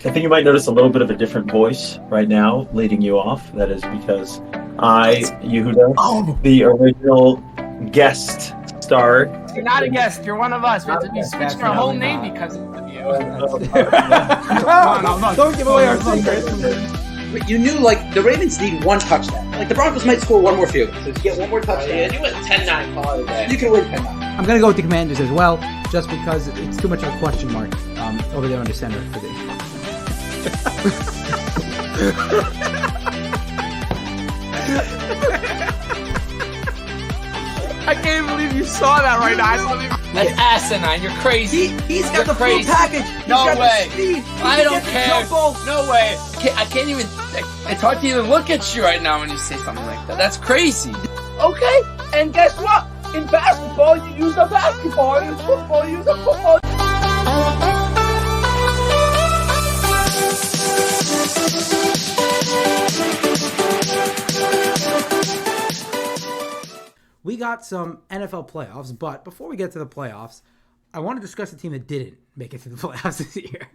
I think you might notice a little bit of a different voice right now leading you off. That is because I, Yehuda, the original guest star. You're not a guest. You're one of us. We have to be switching our whole name because of you. No, don't give away our secrets. But you knew, like, the Ravens need one touchdown. Like, the Broncos might score one more field. So if you get one more touchdown, Yeah, you went 10-9 call it a you can win 10-9. I'm going to go with the Commanders as well, just because it's too much of a question mark over there under center for the... I can't believe you saw that right now. That's asinine. You're crazy. He's got You're the crazy. full package. He's No got way. The speed. I don't care. Jump. No way. I can't even. It's hard to even look at you right now when you say something like that. That's crazy. Okay. And guess what? In basketball, you use a basketball. In football, you use a football. We got some NFL playoffs, but before we get to the playoffs, I want to discuss a team that didn't make it to the playoffs this year.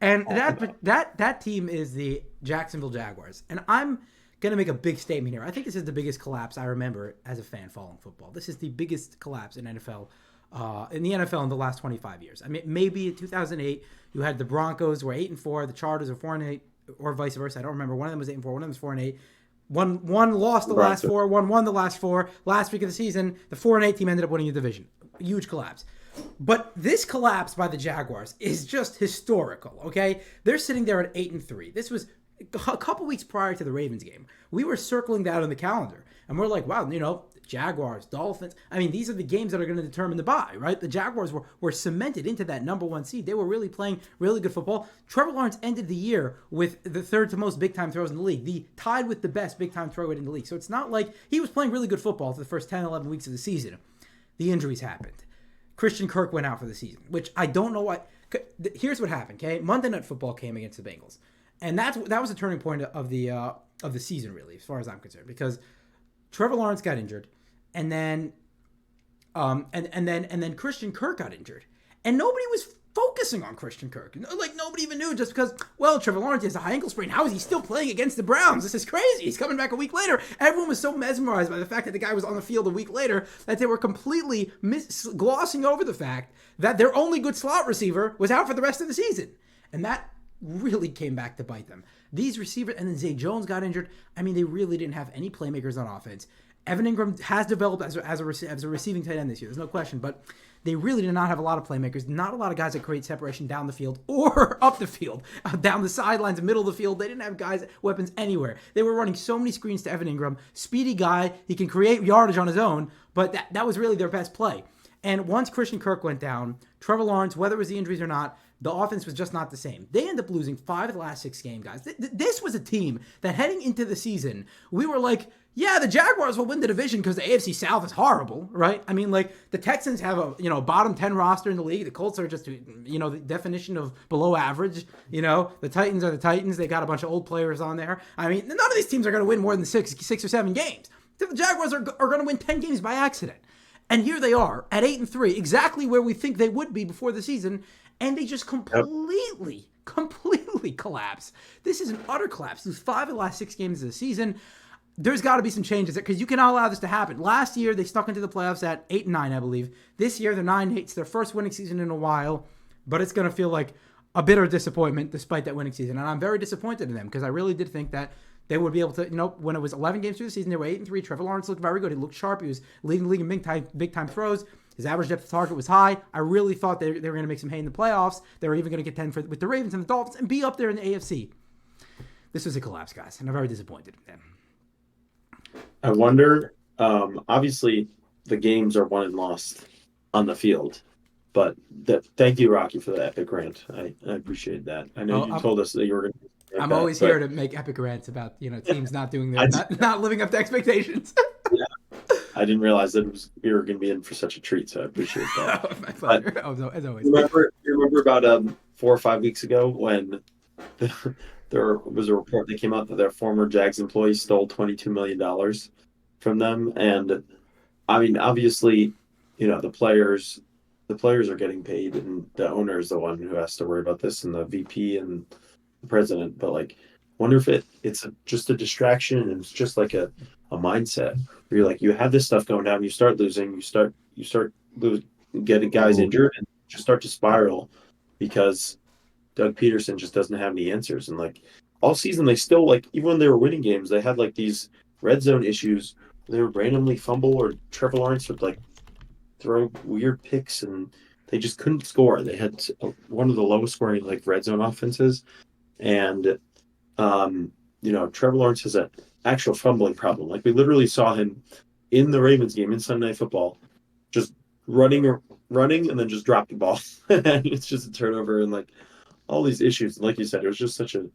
And that team is the Jacksonville Jaguars. And I'm going to make a big statement here. I think this is the biggest collapse I remember as a fan following football. This is the biggest collapse in the NFL in the last 25 years. I mean, maybe in 2008, you had the Broncos were 8-4, the Chargers were 4-8, or vice versa. I don't remember. One of them was 8-4, one of them was 4-8. One lost the last four, one won the last four. Last week of the season, the 4-8 team ended up winning the division. Huge collapse. But this collapse by the Jaguars is just historical, okay? They're sitting there at 8-3. This was a couple weeks prior to the Ravens game. We were circling that on the calendar. And we're like, wow, Jaguars, Dolphins. I mean, these are the games that are going to determine the bye, right? The Jaguars were cemented into that number one seed. They were really playing really good football. Trevor Lawrence ended the year with the third to most big-time throws in the league, tied with the best big-time throw rate in the league. So it's not like he was playing really good football for the first 10, 11 weeks of the season. The injuries happened. Christian Kirk went out for the season, which I don't know why. Here's what happened, okay? Monday Night Football came against the Bengals. And that was a turning point of the season, really, as far as I'm concerned, because Trevor Lawrence got injured. And then then Christian Kirk got injured, and nobody was focusing on Christian Kirk. Like nobody even knew, just because. Well, Trevor Lawrence has a high ankle sprain. How is he still playing against the Browns? This is crazy. He's coming back a week later. Everyone was so mesmerized by the fact that the guy was on the field a week later that they were completely glossing over the fact that their only good slot receiver was out for the rest of the season, and that really came back to bite them. These receivers, and then Zay Jones got injured. I mean, they really didn't have any playmakers on offense. Evan Ingram has developed as a receiving tight end this year. There's no question, but they really did not have a lot of playmakers, not a lot of guys that create separation down the field or up the field, down the sidelines, middle of the field. They didn't have weapons anywhere. They were running so many screens to Evan Ingram. Speedy guy. He can create yardage on his own, but that was really their best play. And once Christian Kirk went down, Trevor Lawrence, whether it was the injuries or not, the offense was just not the same. They ended up losing 5 of the last 6 games, guys. This was a team that heading into the season, we were like, yeah, the Jaguars will win the division because the AFC South is horrible, right? I mean, like, the Texans have a bottom 10 roster in the league. The Colts are just, the definition of below average. The Titans are the Titans. They got a bunch of old players on there. I mean, none of these teams are going to win more than 6 or 7 games. The Jaguars are going to win 10 games by accident. And here they are at 8-3, exactly where we think they would be before the season, and they just completely collapse. This is an utter collapse. Lose 5 of the last 6 games of the season. There's got to be some changes there because you cannot allow this to happen. Last year, they snuck into the playoffs at 8-9, I believe. This year, they're 9-8. It's their first winning season in a while, but it's going to feel like a bitter disappointment despite that winning season. And I'm very disappointed in them because I really did think that they would be able to, when it was 11 games through the season, they were 8-3. Trevor Lawrence looked very good. He looked sharp. He was leading the league in big time throws. His average depth of target was high. I really thought they were going to make some hay in the playoffs. They were even going to get 10 with the Ravens and the Dolphins and be up there in the AFC. This was a collapse, guys, and I'm very disappointed in them. I wonder, obviously, the games are won and lost on the field. But thank you, Rocky, for the epic rant. I appreciate that. I know you told us that you were going to. I'm always here to make epic rants about teams not doing their not living up to expectations. Yeah, I didn't realize that we were going to be in for such a treat, so I appreciate that. My pleasure. As always. You remember about 4 or 5 weeks ago when there was a report that came out that their former Jags employee stole $22 million from them, and I mean, obviously, the players the players are getting paid, and the owner is the one who has to worry about this, and the VP and the president. But like, wonder if just a distraction, and it's just like a mindset where you're like, you have this stuff going down, you start losing, you start losing, getting guys injured, and just start to spiral because Doug Peterson just doesn't have any answers. And like all season, they still like even when they were winning games, they had like these red zone issues. They would randomly fumble, or Trevor Lawrence would like throw weird picks, and they just couldn't score. They had one of the lowest scoring like red zone offenses, and Trevor Lawrence has an actual fumbling problem. Like we literally saw him in the Ravens game in Sunday Night Football, just running and then just drop the ball. And it's just a turnover and like all these issues. Like you said, it was just such an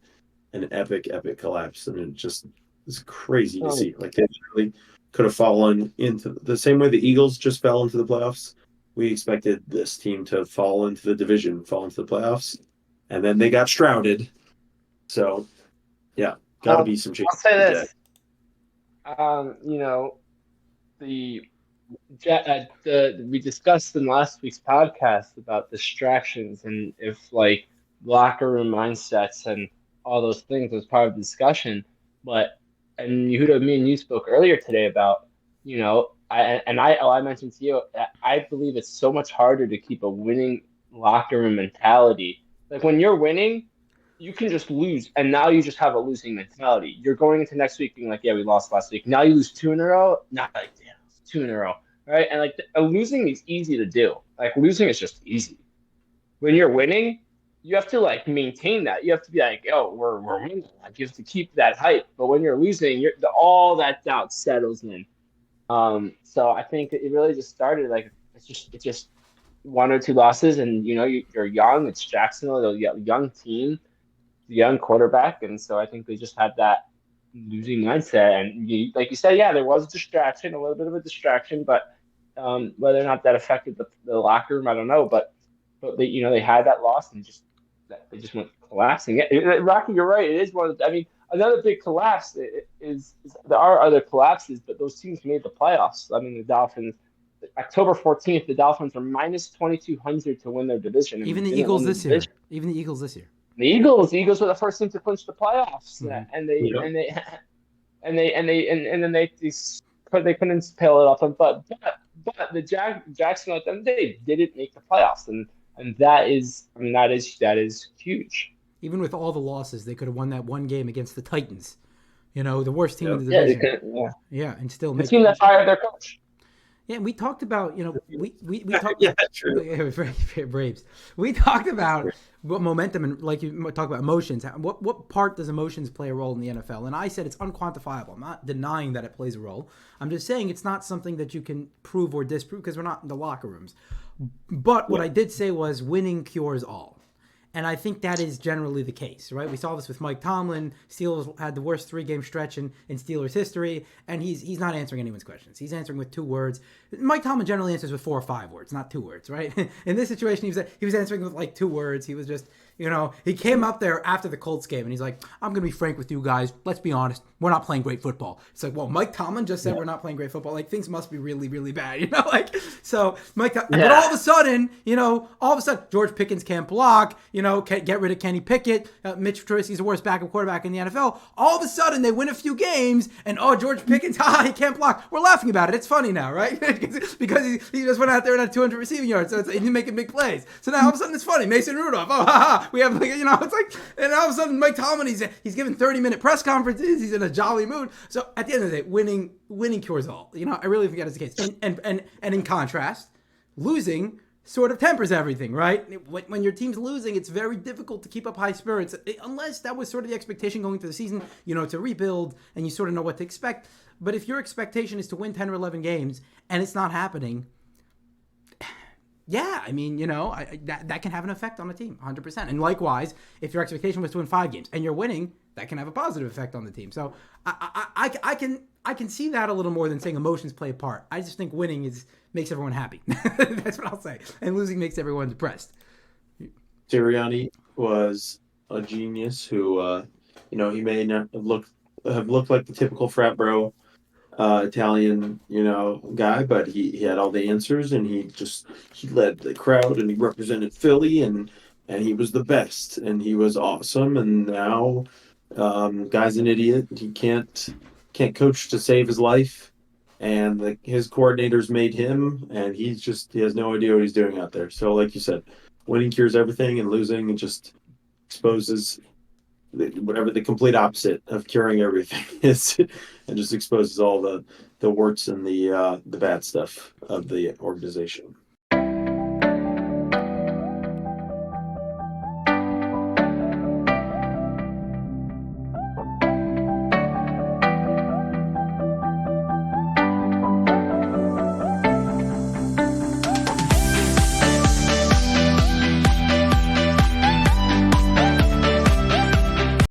epic collapse, and it just is crazy to see. Like they literally could have fallen into the same way the Eagles just fell into the playoffs. We expected this team to fall into the division, fall into the playoffs, and then they got shrouded. So, yeah, got to be some changes. I'll say this. We discussed in last week's podcast about distractions and if like locker room mindsets and all those things was part of the discussion. And Yehuda, me and you spoke earlier today about, I mentioned to you, I believe it's so much harder to keep a winning locker room mentality. Like when you're winning, you can just lose, and now you just have a losing mentality. You're going into next week being like, yeah, we lost last week. Now you lose 2 in a row. Not like, damn, 2 in a row, right? And like losing is easy to do. Like losing is just easy. When you're winning, you have to like maintain that. You have to be like, oh, we're winning. Like you have to keep that hype. But when you're losing, all that doubt settles in. So I think it really just started like it's just 1 or 2 losses, and you're young. It's Jacksonville, a young team, young quarterback, and so I think they just had that losing mindset. And like you said, yeah, there was a little bit of a distraction, but whether or not that affected the locker room, I don't know. But they had that loss and they just went collapsing. Rocky, you're right. It is one of the, I mean, another big collapse is there are other collapses, but those teams made the playoffs. I mean, the Dolphins, October 14th, the Dolphins were minus 2,200 to win their division. Even the Eagles this year. The Eagles were the first team to clinch the playoffs, and they couldn't pale it off them. But the Jacksonville at them, they didn't make the playoffs, and that is huge. Even with all the losses, they could have won that one game against the Titans. The worst team in the division. Yeah, and still the team that fired their coach. Yeah, we talked about, we talked true. Braves. We talked about what momentum and like you talk about emotions. What part does emotions play a role in the NFL? And I said it's unquantifiable. I'm not denying that it plays a role. I'm just saying it's not something that you can prove or disprove because we're not in the locker rooms. But what I did say was winning cures all. And I think that is generally the case, right? We saw this with Mike Tomlin. Steelers had the worst 3-game stretch in Steelers history, and he's not answering anyone's questions. He's answering with 2 words. Mike Tomlin generally answers with 4 or 5 words, not 2 words, right? In this situation, he was answering with like 2 words. He was just, he came up there after the Colts game, and he's like, I'm going to be frank with you guys. Let's be honest. We're not playing great football. It's like, well, Mike Tomlin just said we're not playing great football. Like, things must be really, really bad, So, but all of a sudden, George Pickens can't block, can't get rid of Kenny Pickett. Mitch Trubisky's the worst backup quarterback in the NFL. All of a sudden, they win a few games, and George Pickens, he can't block. We're laughing about it. It's funny now, right? because he just went out there and had 200 receiving yards, so he's making big plays. So now all of a sudden, it's funny. Mason Rudolph, we have it's like, and all of a sudden, Mike Tomlin, he's giving 30-minute press conferences. He's in a jolly mood. So at the end of the day, winning cures all. I really think that is the case. And in contrast, losing sort of tempers everything, right? When your team's losing, it's very difficult to keep up high spirits, unless that was sort of the expectation going through the season, to rebuild, and you sort of know what to expect. But if your expectation is to win 10 or 11 games, and it's not happening, yeah, I mean, that can have an effect on the team, 100%. And likewise, if your expectation was to win 5 games, and you're winning, that can have a positive effect on the team. So I can see that a little more than saying emotions play a part. I just think winning makes everyone happy. That's what I'll say. And losing makes everyone depressed. Sirianni was a genius who, he may not have looked like the typical frat bro, Italian, guy, but he had all the answers, and he led the crowd, and he represented Philly, and he was the best, and he was awesome. And now, guy's an idiot. He can't coach to save his life, and his coordinators made him, and he has no idea what he's doing out there. So, like you said, winning cures everything, and losing it just exposes whatever the complete opposite of curing everything is, and just exposes all the warts and the bad stuff of the organization.